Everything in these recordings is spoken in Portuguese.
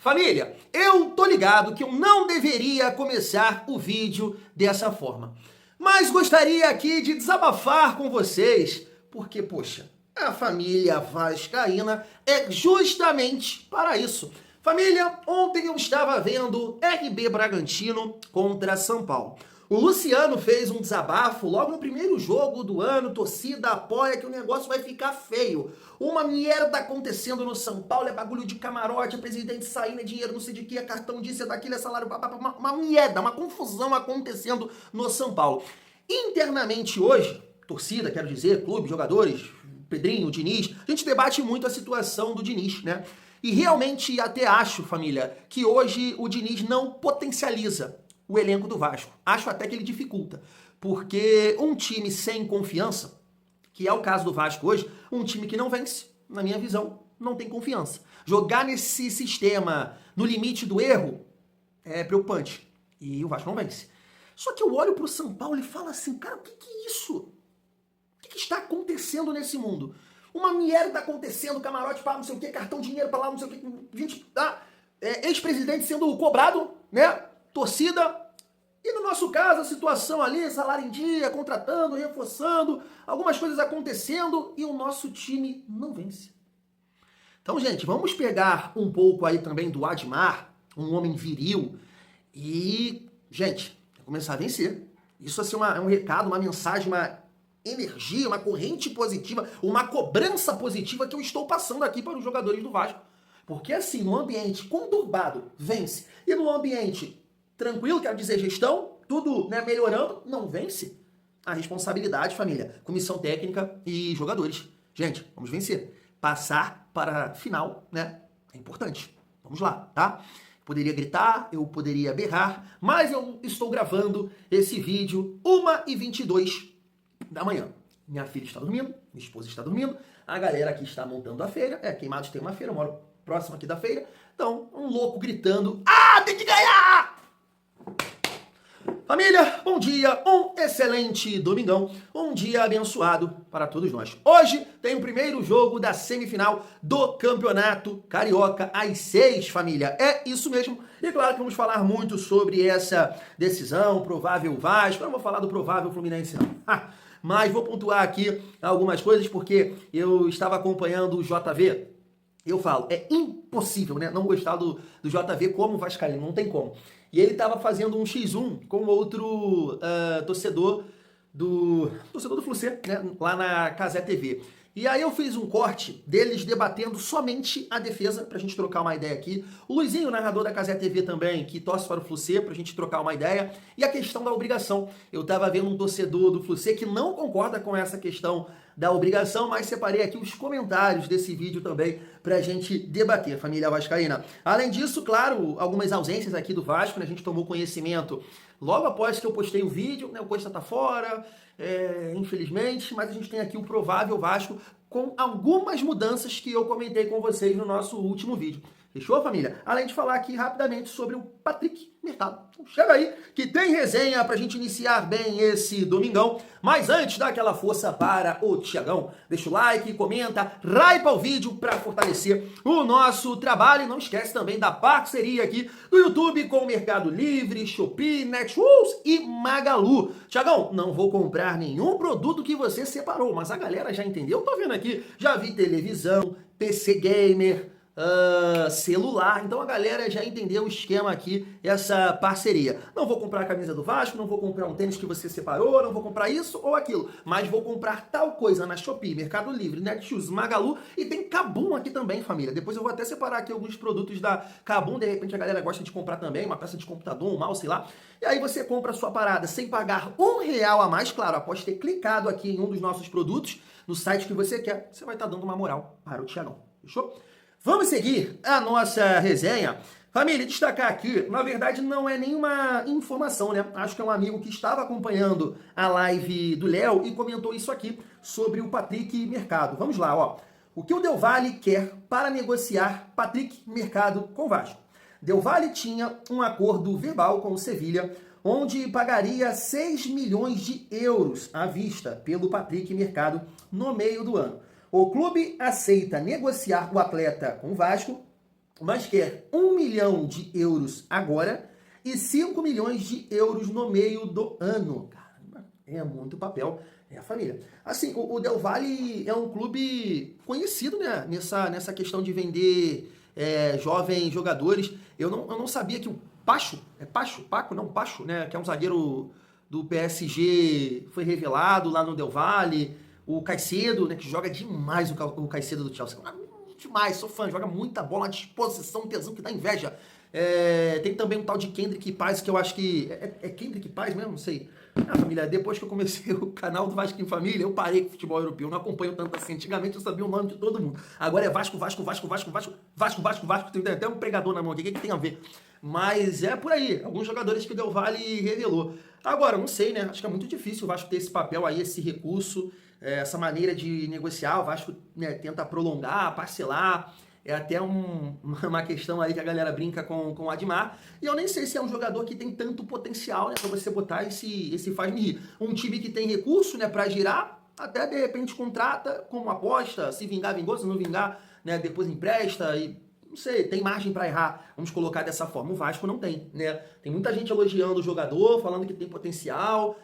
Família, eu tô ligado que eu não deveria começar o vídeo dessa forma, mas gostaria aqui de desabafar com vocês, porque, poxa, a família vascaína é justamente para isso. Família, ontem eu estava vendo RB Bragantino contra São Paulo. O Luciano fez um desabafo logo no primeiro jogo do ano, torcida apoia que o negócio vai ficar feio. Uma merda acontecendo no São Paulo, é bagulho de camarote, é presidente saindo, é dinheiro não sei de que, é cartão disso, é daquilo, é salário, uma merda, uma confusão acontecendo no São Paulo. Internamente hoje, torcida, quero dizer, clube, jogadores, Pedrinho, Diniz, a gente debate muito a situação do Diniz, né? E realmente até acho, família, que hoje o Diniz não potencializa o elenco do Vasco. Acho até que ele dificulta, porque um time sem confiança, que é o caso do Vasco hoje, um time que não vence, na minha visão, não tem confiança. Jogar nesse sistema no limite do erro é preocupante, e o Vasco não vence. Só que eu olho pro São Paulo e falo assim, cara, o que é isso? O que está acontecendo nesse mundo? Uma merda acontecendo, camarote para não sei o que, cartão dinheiro para lá, não sei o que, gente, ex-presidente sendo cobrado, né? Torcida, e no nosso caso, a situação ali, salário em dia, contratando, reforçando, algumas coisas acontecendo e o nosso time não vence. Então, gente, vamos pegar um pouco aí também do Admar, um homem viril, e, gente, começar a vencer. Isso assim, é um recado, uma mensagem, uma energia, uma corrente positiva, uma cobrança positiva que eu estou passando aqui para os jogadores do Vasco. Porque assim, no ambiente conturbado, vence. E no ambiente tranquilo, quero dizer gestão, tudo, né, melhorando, não vence. A responsabilidade, família, comissão técnica e jogadores. Gente, vamos vencer. Passar para a final, né, é importante. Vamos lá, tá? Poderia gritar, eu poderia berrar, mas eu estou gravando esse vídeo 1h22 da manhã. Minha filha está dormindo, minha esposa está dormindo, a galera aqui está montando a feira. Queimados tem uma feira, eu moro próximo aqui da feira. Então, um louco gritando, tem que ganhar! Família, bom dia, um excelente domingão, um dia abençoado para todos nós. Hoje tem o primeiro jogo da semifinal do Campeonato Carioca, às 6, família. É isso mesmo. E claro que vamos falar muito sobre essa decisão, provável Vasco. Eu não vou falar do provável Fluminense, não. Mas vou pontuar aqui algumas coisas, porque eu estava acompanhando o JV. Eu falo, é impossível, né, não gostar do JV como vascaíno, não tem como. E ele estava fazendo um X1 com outro torcedor do Flucê, né, lá na Casé TV. E aí eu fiz um corte deles debatendo somente a defesa, pra gente trocar uma ideia aqui. O Luizinho, narrador da Casé TV também, que torce para o Flucê, pra gente trocar uma ideia. E a questão da obrigação. Eu tava vendo um torcedor do Flucê que não concorda com essa questão da obrigação, mas separei aqui os comentários desse vídeo também pra gente debater, família vascaína. Além disso, claro, algumas ausências aqui do Vasco, né? A gente tomou conhecimento logo após que eu postei o vídeo, né? O Costa tá fora, infelizmente, mas a gente tem aqui o provável Vasco com algumas mudanças que eu comentei com vocês no nosso último vídeo. Fechou, família? Além de falar aqui rapidamente sobre o Patrick Mercado. Então, chega aí, que tem resenha pra gente iniciar bem esse domingão. Mas antes, dá aquela força para o Thiagão. Deixa o like, comenta, hypa o vídeo pra fortalecer o nosso trabalho. E não esquece também da parceria aqui do YouTube com o Mercado Livre, Shopee, Netshoes e Magalu. Thiagão, não vou comprar nenhum produto que você separou, mas a galera já entendeu. Tô vendo aqui, já vi televisão, PC Gamer, celular, então a galera já entendeu o esquema aqui, essa parceria. Não vou comprar a camisa do Vasco, não vou comprar um tênis que você separou, não vou comprar isso ou aquilo, mas vou comprar tal coisa na Shopee, Mercado Livre, Netshoes, Magalu e tem Kabum aqui também, família. Depois eu vou até separar aqui alguns produtos da Kabum, de repente a galera gosta de comprar também, uma peça de computador, um mouse, sei lá. E aí você compra a sua parada sem pagar R$1 a mais, claro, após ter clicado aqui em um dos nossos produtos, no site que você quer, você vai estar dando uma moral para o Thiagão, fechou? Vamos seguir a nossa resenha. Família, destacar aqui, na verdade não é nenhuma informação, né? Acho que é um amigo que estava acompanhando a live do Léo e comentou isso aqui sobre o Patrick Mercado. Vamos lá, ó. O que o Del Valle quer para negociar Patrick Mercado com o Vasco? Del Valle tinha um acordo verbal com o Sevilha, onde pagaria 6 milhões de euros à vista pelo Patrick Mercado no meio do ano. O clube aceita negociar o atleta com o Vasco mas quer 1 milhão de euros agora e 5 milhões de euros no meio do ano. Caramba, é muito papel. É a família. Assim, o Del Valle é um clube conhecido, né, nessa questão de vender jovens jogadores. Eu não sabia que o Pacho, Pacho, né, que é um zagueiro do PSG, foi revelado lá no Del Valle. O Caicedo, né, que joga demais o Caicedo do Chelsea. Demais, sou fã, joga muita bola, uma disposição, um tesão que dá inveja. Tem também um tal de Kendrick Paz, que eu acho que... É Kendrick Paz mesmo? Não sei. Família, depois que eu comecei o canal do Vasco em Família, eu parei com o futebol europeu, não acompanho tanto assim. Antigamente eu sabia o nome de todo mundo. Agora é Vasco. Tem até um pregador na mão aqui, o que tem a ver? Mas é por aí, alguns jogadores que o Del Valle revelou. Agora, não sei, né? Acho que é muito difícil o Vasco ter esse papel aí, esse recurso, essa maneira de negociar. O Vasco, né, tenta prolongar, parcelar. É até uma questão aí que a galera brinca com o Admar. E eu nem sei se é um jogador que tem tanto potencial, né, pra você botar esse faz-me rir. Um time que tem recurso, né, pra girar, até de repente contrata como aposta. Se vingar, vingou. Se não vingar, né, depois empresta e... Não sei, tem margem para errar, vamos colocar dessa forma. O Vasco não tem, né? Tem muita gente elogiando o jogador, falando que tem potencial.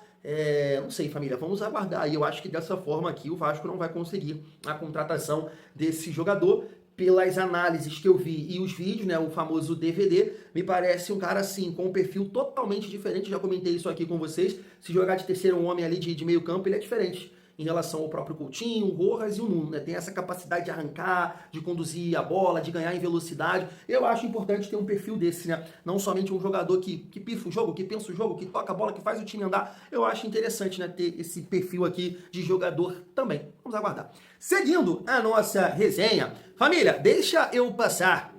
Não sei, família, vamos aguardar. E eu acho que dessa forma aqui o Vasco não vai conseguir a contratação desse jogador. Pelas análises que eu vi e os vídeos, né, o famoso DVD, me parece um cara assim, com um perfil totalmente diferente. Já comentei isso aqui com vocês. Se jogar de terceiro homem ali de meio campo, ele é diferente em relação ao próprio Coutinho, o Rojas e o Nuno, né? Tem essa capacidade de arrancar, de conduzir a bola, de ganhar em velocidade. Eu acho importante ter um perfil desse, né? Não somente um jogador que pifa o jogo, que pensa o jogo, que toca a bola, que faz o time andar. Eu acho interessante, né, ter esse perfil aqui de jogador também. Vamos aguardar. Seguindo a nossa resenha, família, deixa eu passar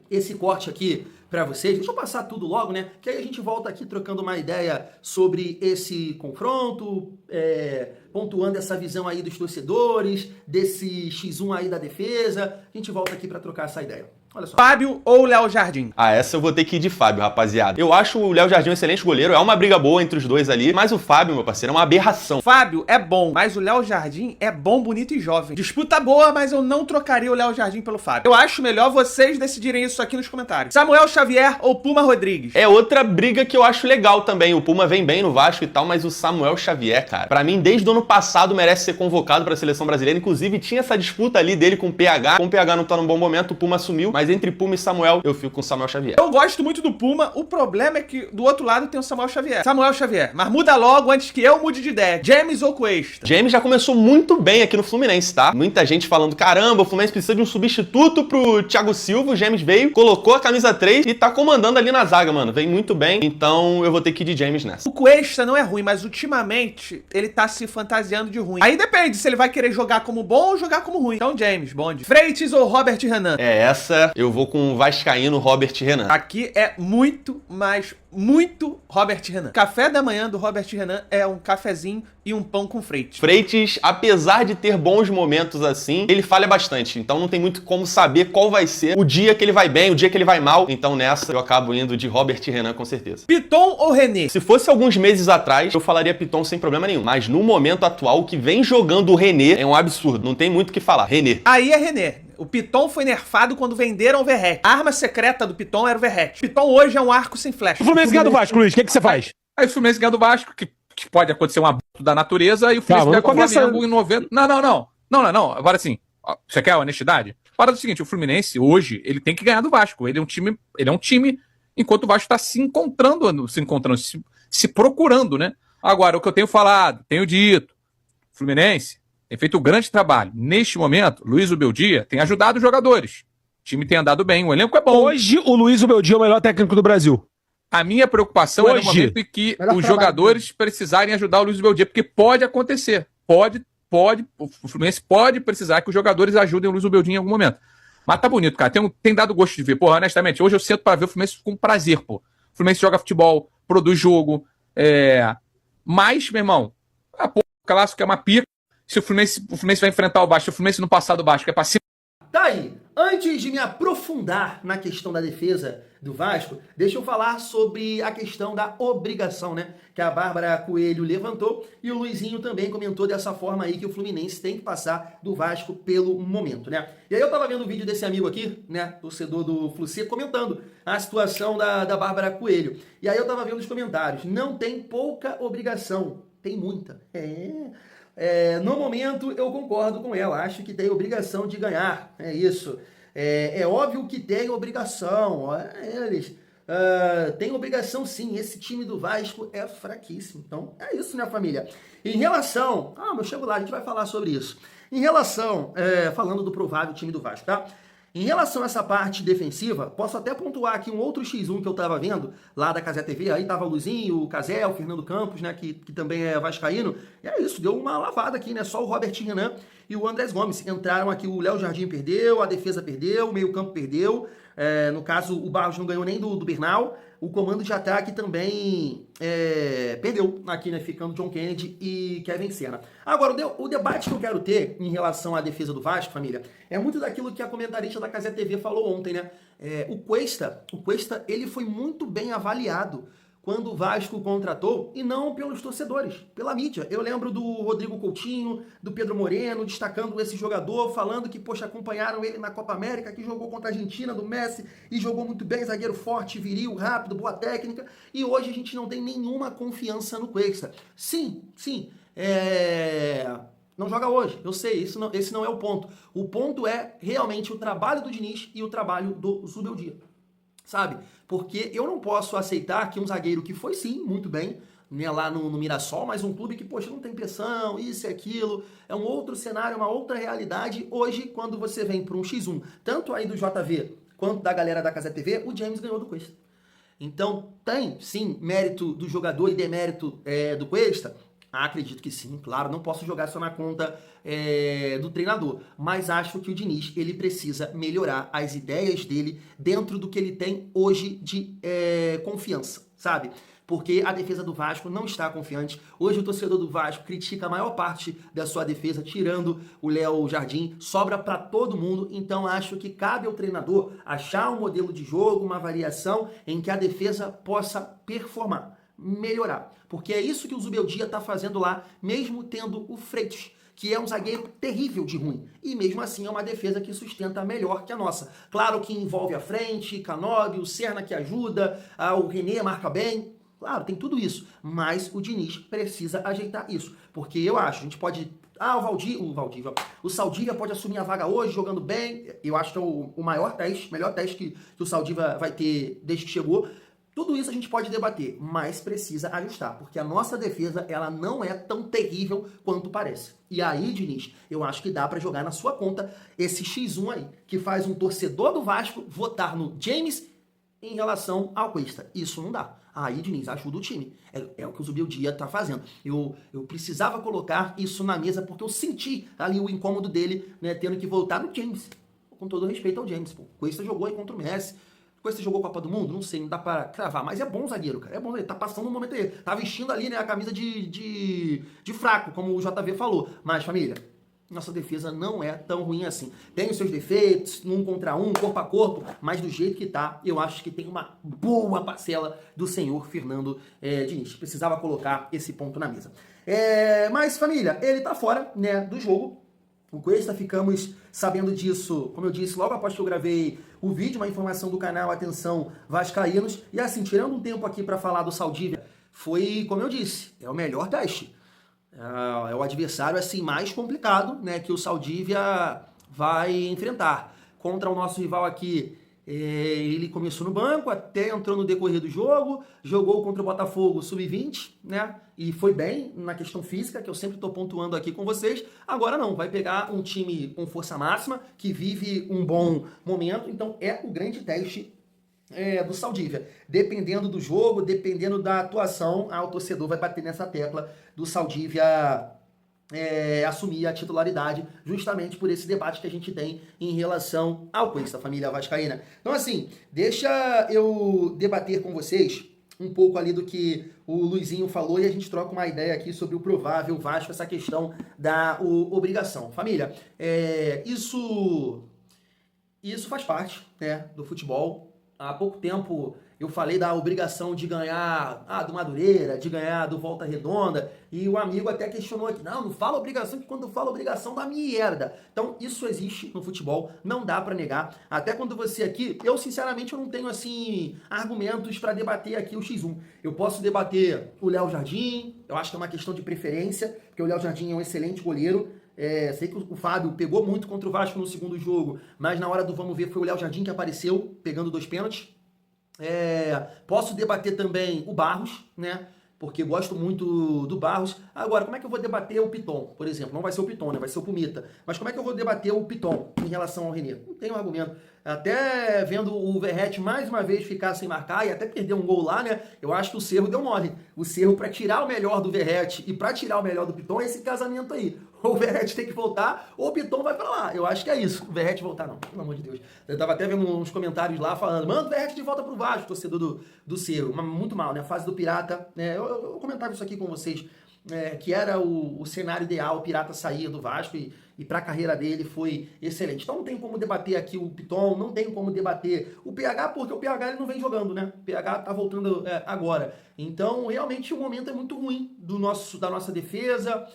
esse corte aqui para vocês. Deixa eu passar tudo logo, né? Que aí a gente volta aqui trocando uma ideia sobre esse confronto, pontuando essa visão aí dos torcedores, desse X1 aí da defesa. A gente volta aqui para trocar essa ideia. Olha só. Fábio ou Léo Jardim? Essa eu vou ter que ir de Fábio, rapaziada. Eu acho o Léo Jardim um excelente goleiro, é uma briga boa entre os dois ali, mas o Fábio, meu parceiro, é uma aberração. Fábio é bom, mas o Léo Jardim é bom, bonito e jovem. Disputa boa, mas eu não trocaria o Léo Jardim pelo Fábio. Eu acho melhor vocês decidirem isso aqui nos comentários. Samuel Xavier ou Puma Rodrigues? É outra briga que eu acho legal também. O Puma vem bem no Vasco e tal, mas o Samuel Xavier, cara, pra mim, desde o ano passado, merece ser convocado pra seleção brasileira. Inclusive, tinha essa disputa ali dele com o PH. Com o PH não tá num bom momento, o Puma sumiu, mas entre Puma e Samuel, eu fico com o Samuel Xavier. Eu gosto muito do Puma, o problema é que do outro lado tem o Samuel Xavier. Samuel Xavier, mas muda logo antes que eu mude de ideia. James ou Cuesta? James já começou muito bem aqui no Fluminense, tá? Muita gente falando, caramba, o Fluminense precisa de um substituto pro Thiago Silva. O James veio, colocou a camisa 3 e tá comandando ali na zaga, mano. Vem muito bem, então eu vou ter que ir de James nessa. O Cuesta não é ruim, mas ultimamente ele tá se fantasiando de ruim. Aí depende se ele vai querer jogar como bom ou jogar como ruim. Então James, Bond. Freitas ou Robert Renan? Essa eu vou com o vascaíno Robert Renan. Aqui é muito, mas muito Robert Renan. Café da manhã do Robert Renan é um cafezinho e um pão com Freitas. Freitas, apesar de ter bons momentos assim, ele falha bastante. Então não tem muito como saber qual vai ser o dia que ele vai bem, o dia que ele vai mal. Então nessa eu acabo indo de Robert Renan com certeza. Piton ou René? Se fosse alguns meses atrás, eu falaria Piton sem problema nenhum. Mas no momento atual, o que vem jogando o René é um absurdo. Não tem muito o que falar. René. Aí é René. O Piton foi nerfado quando venderam o Verrete. A arma secreta do Piton era o Verrete. O Piton hoje é um arco sem flecha. O Fluminense ganha do Vasco, Luiz, o que você faz? Aí o Fluminense ganha do Vasco, que pode acontecer um abuso da natureza, e o Fluminense pega o Flamengo em 90... Não. Agora sim, você quer honestidade? Para do seguinte, o Fluminense hoje, ele tem que ganhar do Vasco. Ele é um time enquanto o Vasco está se procurando, né? Agora, o que eu tenho falado, tenho dito, o Fluminense tem feito um grande trabalho. Neste momento, Luiz Ubeldia tem ajudado os jogadores. O time tem andado bem, o elenco é bom. Hoje, o Luiz Ubeldia é o melhor técnico do Brasil. A minha preocupação é no momento em que os jogadores precisarem ajudar o Luiz Ubeldia, porque pode acontecer. O Fluminense pode precisar que os jogadores ajudem o Luiz Ubeldia em algum momento. Mas tá bonito, cara. Tem dado gosto de ver. Porra, honestamente, hoje eu sento pra ver o Fluminense com prazer, pô. O Fluminense joga futebol, produz jogo. Mas, meu irmão, o clássico é uma pica. Se o Fluminense vai enfrentar o Vasco, se o Fluminense no passado do Vasco é pra cima. Tá aí. Antes de me aprofundar na questão da defesa do Vasco, deixa eu falar sobre a questão da obrigação, né? Que a Bárbara Coelho levantou e o Luizinho também comentou dessa forma aí que o Fluminense tem que passar do Vasco pelo momento, né? E aí eu tava vendo o vídeo desse amigo aqui, né? Torcedor do Fluminense, comentando a situação da Bárbara Coelho. E aí eu tava vendo os comentários. Não tem pouca obrigação, tem muita. No momento, eu concordo com ela. Acho que tem obrigação de ganhar. É isso. É óbvio que tem obrigação. Eles têm obrigação, sim. Esse time do Vasco é fraquíssimo. Então, é isso, né, família? Em relação... eu chego lá, a gente vai falar sobre isso. Em relação... falando do provável time do Vasco, tá? Em relação a essa parte defensiva, posso até pontuar aqui um outro X1 que eu tava vendo lá da Casé TV, aí tava o Luizinho, o Casé, o Fernando Campos, né, que também é vascaíno, e é isso, deu uma lavada aqui, né, só o Robertinho Renan e o Andrés Gomes entraram aqui, o Léo Jardim perdeu, a defesa perdeu, o meio campo perdeu, no caso o Barros não ganhou nem do Bernal, o comando de ataque também perdeu aqui, né, ficando John Kennedy e Kevin Senna. Agora, o debate que eu quero ter em relação à defesa do Vasco, família, é muito daquilo que a comentarista da Casé TV falou ontem, né? O Cuesta, ele foi muito bem avaliado quando o Vasco contratou, e não pelos torcedores, pela mídia. Eu lembro do Rodrigo Coutinho, do Pedro Moreno, destacando esse jogador, falando que, poxa, acompanharam ele na Copa América, que jogou contra a Argentina, do Messi, e jogou muito bem, zagueiro forte, viril, rápido, boa técnica, e hoje a gente não tem nenhuma confiança no Cuesta. Sim, não joga hoje, eu sei, esse não é o ponto. O ponto é realmente o trabalho do Diniz e o trabalho do Zubeldia. Sabe? Porque eu não posso aceitar que um zagueiro que foi sim, muito bem, né, lá no Mirassol, mas um clube que, poxa, não tem pressão, isso e aquilo, é um outro cenário, uma outra realidade. Hoje, quando você vem para um X1, tanto aí do JV quanto da galera da Casé TV, o James ganhou do Cuesta. Então, tem sim mérito do jogador e demérito do Cuesta? Acredito que sim, claro, não posso jogar só na conta do treinador, mas acho que o Diniz, ele precisa melhorar as ideias dele dentro do que ele tem hoje de confiança, sabe? Porque a defesa do Vasco não está confiante. Hoje o torcedor do Vasco critica a maior parte da sua defesa, tirando o Léo Jardim, sobra para todo mundo. Então acho que cabe ao treinador achar um modelo de jogo, uma variação em que a defesa possa performar, melhorar, porque é isso que o Zubeldia tá fazendo lá, mesmo tendo o Freitas, que é um zagueiro terrível de ruim, e mesmo assim é uma defesa que sustenta melhor que a nossa. Claro que envolve a frente, Canóbio, o Serna que ajuda, o René marca bem, claro, tem tudo isso, mas o Diniz precisa ajeitar isso, porque eu acho, a gente pode... o Saldívia pode assumir a vaga hoje, jogando bem, eu acho que é o melhor teste que o Saldívia vai ter desde que chegou. Tudo isso a gente pode debater, mas precisa ajustar, porque a nossa defesa, ela não é tão terrível quanto parece. E aí, Diniz, eu acho que dá pra jogar na sua conta esse X1 aí, que faz um torcedor do Vasco votar no James em relação ao Cuesta. Isso não dá. Aí, Diniz, ajuda o time. É o que o Zubeldia tá fazendo. Eu precisava colocar isso na mesa, porque eu senti ali o incômodo dele, né, tendo que voltar no James. Com todo respeito ao James, pô. Cuesta jogou aí contra o Messi. Você jogou Copa do Mundo? Não sei, não dá pra cravar, mas é bom zagueiro, cara, é bom, ele tá passando um momento aí, tá vestindo ali, né, a camisa de fraco, como o JV falou, mas família, nossa defesa não é tão ruim assim, tem os seus defeitos, 1 contra 1, corpo a corpo, mas do jeito que tá, eu acho que tem uma boa parcela do senhor Fernando Diniz, precisava colocar esse ponto na mesa. Mas família, ele tá fora, né, do jogo. O Cuesta, ficamos sabendo disso, como eu disse, logo após que eu gravei o vídeo, uma informação do canal Atenção Vascaínos. E assim, tirando um tempo aqui para falar do Saldívia, foi, como eu disse, é o melhor teste. É o adversário assim mais complicado, né, que o Saldívia vai enfrentar. Contra o nosso rival aqui, ele começou no banco, até entrou no decorrer do jogo, jogou contra o Botafogo Sub-20, né? E foi bem na questão física, que eu sempre estou pontuando aqui com vocês. Agora não, vai pegar um time com força máxima, que vive um bom momento, então é o grande teste do Saldívia. Dependendo do jogo, dependendo da atuação, o torcedor vai bater nessa tecla do Saldívia assumir a titularidade, justamente por esse debate que a gente tem em relação ao Cuesta, família vascaína. Então assim, deixa eu debater com vocês um pouco ali do que o Luizinho falou e a gente troca uma ideia aqui sobre o provável Vasco, essa questão da obrigação. Família, isso E isso faz parte, né, do futebol. Há pouco tempo eu falei da obrigação de ganhar do Madureira, de ganhar do Volta Redonda, e o amigo até questionou aqui, não fala obrigação, que quando fala obrigação dá merda. Então isso existe no futebol, não dá pra negar. Até quando você aqui, eu sinceramente eu não tenho assim argumentos pra debater aqui o X1. Eu posso debater o Léo Jardim, eu acho que é uma questão de preferência, porque o Léo Jardim é um excelente goleiro. Sei que o Fábio pegou muito contra o Vasco no segundo jogo, mas na hora do vamos ver foi o Léo Jardim que apareceu, pegando 2 pênaltis. Posso debater também o Barros, né? Porque gosto muito do Barros. Agora, como é que eu vou debater o Piton, por exemplo? Não vai ser o Piton, né? Vai ser o Pumita. Mas como é que eu vou debater o Piton em relação ao René? Não tenho argumento. Até vendo o Verratti mais uma vez ficar sem marcar e até perder um gol lá, né? Eu acho que o Cerro deu mole. O Cerro, pra tirar o melhor do Verratti e pra tirar o melhor do Piton, é esse casamento aí. Ou o Verratti tem que voltar, ou o Piton vai pra lá. Eu acho que é isso. O Verratti voltar, não. Pelo amor de Deus. Eu tava até vendo uns comentários lá falando, manda o Verratti de volta pro Vasco, torcedor do Cerro. Mas muito mal, né? A fase do Pirata, né? Eu comentava isso aqui com vocês. Que era o cenário ideal, o Pirata sair do Vasco e para a carreira dele foi excelente. Então não tem como debater aqui o Piton, não tem como debater o PH, porque o PH ele não vem jogando, né? O PH tá voltando agora. Então realmente o momento é muito ruim da nossa defesa.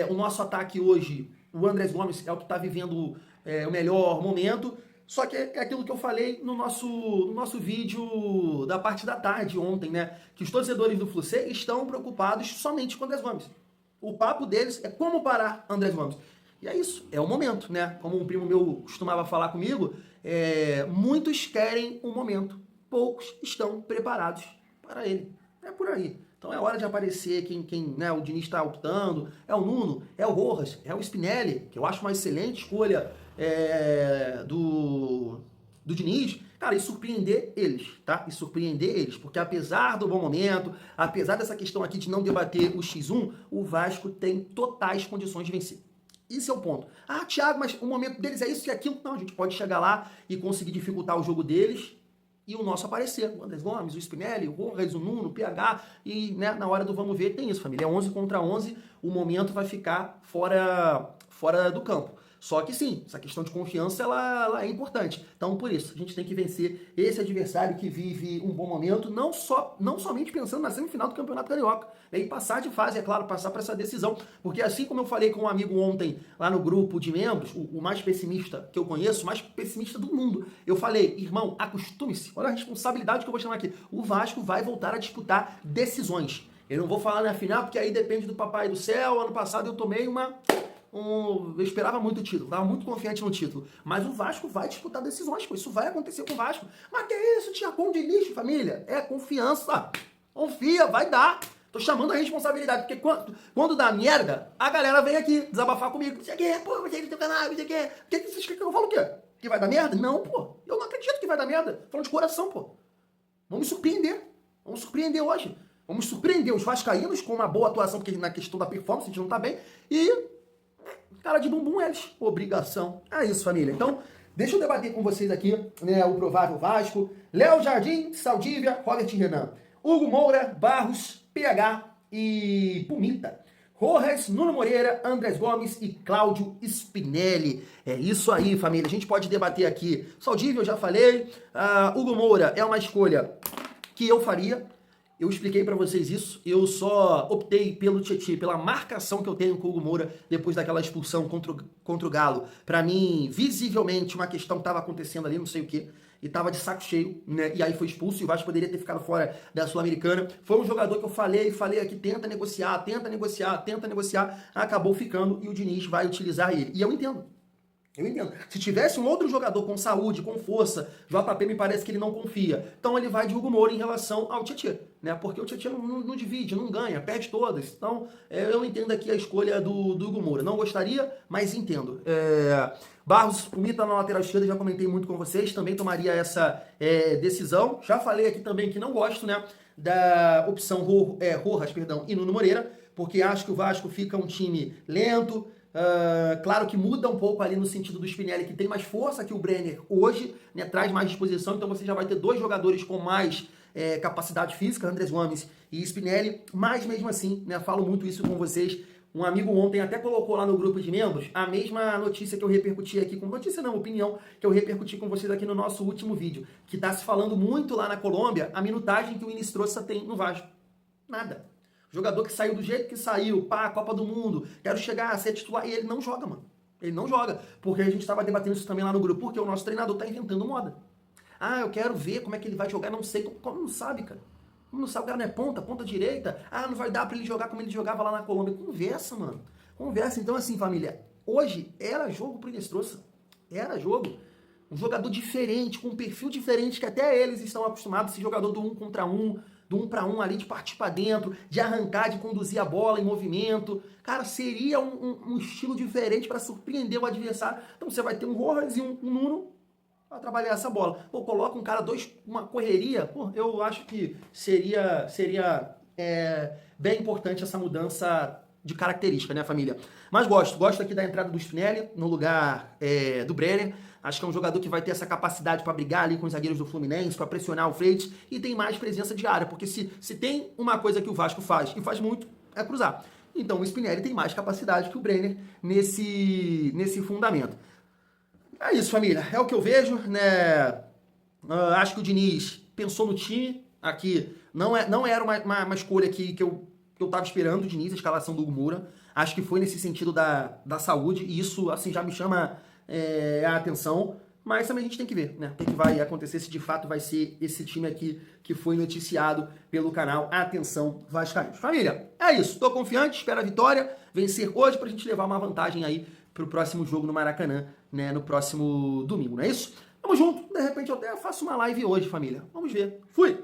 O nosso ataque hoje, o Andrés Gomes é o que está vivendo o melhor momento. Só que é aquilo que eu falei no nosso vídeo da parte da tarde ontem, né? Que os torcedores do Flu-C estão preocupados somente com o Andrés Gomes. O papo deles é como parar Andrés Gomes. E é isso, é o momento, né? Como um primo meu costumava falar comigo, muitos querem um momento, poucos estão preparados para ele. É por aí. Então é hora de aparecer quem né, o Diniz está optando. É o Nuno, é o Rojas, é o Spinelli, que eu acho uma excelente escolha do Diniz. Cara, e surpreender eles, tá? E surpreender eles. Porque apesar do bom momento, apesar dessa questão aqui de não debater o X1, o Vasco tem totais condições de vencer. Esse é o ponto. Ah, Thiago, mas o momento deles é isso e aquilo. Não, a gente pode chegar lá e conseguir dificultar o jogo deles e o nosso aparecer. O Andrés Gomes, o Spinelli, o Rojas, o Nuno, o PH. E né, na hora do vamos ver tem isso, família. É 11 contra 11, o momento vai ficar fora do campo. Só que sim, essa questão de confiança ela é importante. Então, por isso, a gente tem que vencer esse adversário que vive um bom momento, não somente pensando na semifinal do Campeonato Carioca, né? E passar de fase, é claro, passar para essa decisão. Porque assim como eu falei com um amigo ontem lá no grupo de membros, o mais pessimista que eu conheço, o mais pessimista do mundo, eu falei, irmão, acostume-se, olha a responsabilidade que eu vou chamar aqui. O Vasco vai voltar a disputar decisões. Eu não vou falar na final, porque aí depende do papai do céu. Ano passado eu tomei eu esperava muito o título, estava muito confiante no título. Mas o Vasco vai disputar decisões, pô, isso vai acontecer com o Vasco. Mas que é isso, Thiago de lixo, família? É confiança. Confia, vai dar. Tô chamando a responsabilidade, porque quando dá merda, a galera vem aqui desabafar comigo. Não sei o quê, pô, você tem canal, não sei o quê. Por que vocês querem que eu falo o quê? Que vai dar merda? Não, pô. Eu não acredito que vai dar merda. Falando de coração, pô. Vamos surpreender. Vamos surpreender hoje. Vamos surpreender os vascaínos com uma boa atuação, porque na questão da performance a gente não tá bem. E cara de bumbum eles. Obrigação. É isso, família. Então, deixa eu debater com vocês aqui, né, o provável Vasco. Léo Jardim, Saldívia, Robert Renan. Hugo Moura, Barros, PH e Pumita. Rojas, Nuno Moreira, Andrés Gomes e Cláudio Spinelli. É isso aí, família. A gente pode debater aqui. Saldívia, eu já falei. Hugo Moura é uma escolha que eu faria. Eu expliquei pra vocês isso, eu só optei pelo Tietê, pela marcação que eu tenho com o Hugo Moura depois daquela expulsão contra o Galo. Pra mim, visivelmente, uma questão estava acontecendo ali, não sei o que, e tava de saco cheio, né? E aí foi expulso, e o Vasco poderia ter ficado fora da Sul-Americana. Foi um jogador que eu falei aqui, tenta negociar, acabou ficando e o Diniz vai utilizar ele. E eu entendo. Se tivesse um outro jogador com saúde, com força, JP me parece que ele não confia. Então ele vai de Hugo Moura em relação ao Tietê, né? Porque o Tietê não divide, não ganha, perde todas. Então eu entendo aqui a escolha do Hugo Moura. Não gostaria, mas entendo. Barros, Pumita na lateral esquerda, já comentei muito com vocês, também tomaria essa decisão. Já falei aqui também que não gosto, né, da opção Rojas, e Nuno Moreira, porque acho que o Vasco fica um time lento. Claro que muda um pouco ali no sentido do Spinelli, que tem mais força que o Brenner hoje, né, traz mais disposição, então você já vai ter 2 jogadores com mais capacidade física, Andrés Gomes e Spinelli, mas mesmo assim, né, falo muito isso com vocês, Um amigo ontem até colocou lá no grupo de membros a mesma notícia que eu repercuti aqui, notícia não, opinião, que eu repercuti com vocês aqui no nosso último vídeo, que tá se falando muito lá na Colômbia, a minutagem que o Inestrosa tem no Vasco. Nada. Jogador que saiu do jeito que saiu, pá, Copa do Mundo, quero chegar a ser titular, e ele não joga, mano. Ele não joga, porque a gente estava debatendo isso também lá no grupo, porque o nosso treinador tá inventando moda. Ah, eu quero ver como é que ele vai jogar, não sei, como não sabe, cara. Como não sabe, o cara não é ponta direita. Ah, não vai dar pra ele jogar como ele jogava lá na Colômbia. Conversa, mano. Conversa. Então, assim, família, hoje era jogo pro Inestrosa. Era jogo. Um jogador diferente, com um perfil diferente, que até eles estão acostumados, esse jogador do 1 contra 1, do 1 para 1 ali, de partir para dentro, de arrancar, de conduzir a bola em movimento. Cara, seria um estilo diferente para surpreender o adversário. Então você vai ter um Rojas e um Nuno para trabalhar essa bola. Pô, coloca um cara, uma correria, pô, eu acho que seria bem importante essa mudança de característica, né, família? Mas gosto aqui da entrada do Spinelli no lugar do Brenner. Acho que é um jogador que vai ter essa capacidade para brigar ali com os zagueiros do Fluminense, para pressionar o Freitas e tem mais presença de área, porque se tem uma coisa que o Vasco faz, e faz muito, é cruzar. Então o Spinelli tem mais capacidade que o Brenner nesse fundamento. É isso, família. É o que eu vejo, né? Acho que o Diniz pensou no time aqui. Não era uma escolha que eu tava esperando, o Diniz, a escalação do Hugo Moura. Acho que foi nesse sentido da saúde, e isso assim já me chama a atenção. Mas também a gente tem que ver, né? O que vai acontecer, se de fato vai ser esse time aqui que foi noticiado pelo canal Atenção Vascaínos. Família, é isso. Tô confiante, espero a vitória, vencer hoje pra gente levar uma vantagem aí pro próximo jogo no Maracanã, né? No próximo domingo, não é isso? Tamo junto. De repente eu até faço uma live hoje, família. Vamos ver. Fui!